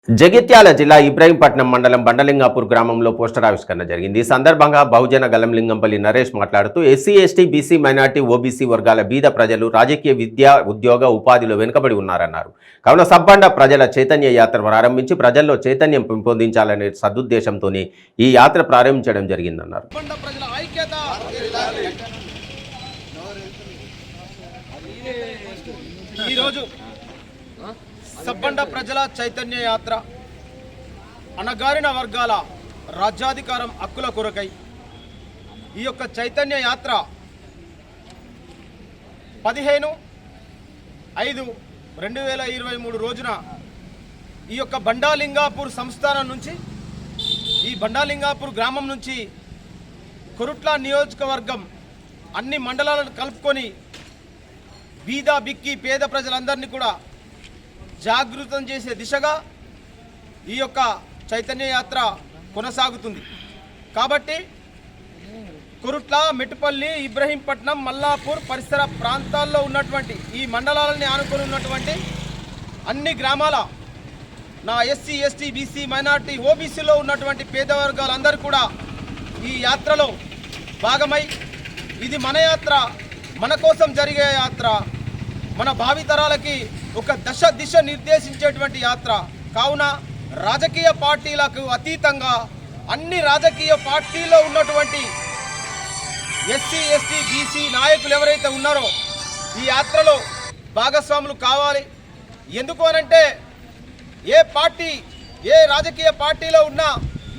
జగిత్యాల జిల్లా ఇబ్రహీంపట్నం మండలం బండలింగాపూర్ గ్రామంలో పోస్టర్ ఆవిష్కరణ జరిగింది. ఈ సందర్భంగా బహుజన గలంలింగంపల్లి నరేష్ మాట్లాడుతూ SC, ST, BC, minority, OBC వర్గాల బీద ప్రజలు రాజకీయ, విద్య, ఉద్యోగ, ఉపాధిలో వెనుకబడి ఉన్నారన్నారు. కావున సబ్బండ ప్రజల చైతన్య యాత్ర ప్రారంభించి ప్రజల్లో చైతన్యం పెంపొందించాలనే సదుద్దేశంతోనే ఈ యాత్ర ప్రారంభించడం జరిగిందన్నారు. సబ్బండ ప్రజల చైతన్య యాత్ర అణగారిన వర్గాల రాజ్యాధికారం హక్కుల కొరకై ఈ యొక్క చైతన్య యాత్ర 15/5/2023 రోజున ఈ యొక్క బండాలింగాపూర్ సంస్థానం నుంచి ఈ బండాలింగాపూర్ గ్రామం నుంచి కొరుట్ల నియోజకవర్గం అన్ని మండలాలను కలుపుకొని బీద బిక్కి పేద ప్రజలందరినీ కూడా జాగృతం చేసే దిశగా ఈ యొక్క చైతన్య యాత్ర కొనసాగుతుంది. కాబట్టి కొరుట్ల, మెట్టుపల్లి, ఇబ్రహీంపట్నం, మల్లాపూర్ పరిసర ప్రాంతాల్లో ఉన్నటువంటి ఈ మండలాలని ఆనుకొని ఉన్నటువంటి అన్ని గ్రామాల నా ఎస్సీ, ఎస్టీ, బీసీ, మైనార్టీ, ఓబీసీలో ఉన్నటువంటి పేద వర్గాలందరూ కూడా ఈ యాత్రలో భాగమై ఇది మన యాత్ర, మన కోసం జరిగే యాత్ర, మన భావితరాలకి ఒక దిశ నిర్దేశించేటువంటి యాత్ర. కావున రాజకీయ పార్టీలకు అతీతంగా అన్ని రాజకీయ పార్టీలో ఉన్నటువంటి ఎస్సీ, ఎస్టీ, బీసీ నాయకులు ఎవరైతే ఉన్నారో ఈ యాత్రలో భాగస్వాములు కావాలి. ఎందుకు అనంటే ఏ రాజకీయ పార్టీలో ఉన్న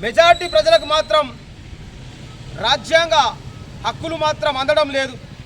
మెజారిటీ ప్రజలకు మాత్రం రాజ్యాంగ హక్కులు మాత్రం అందడం లేదు.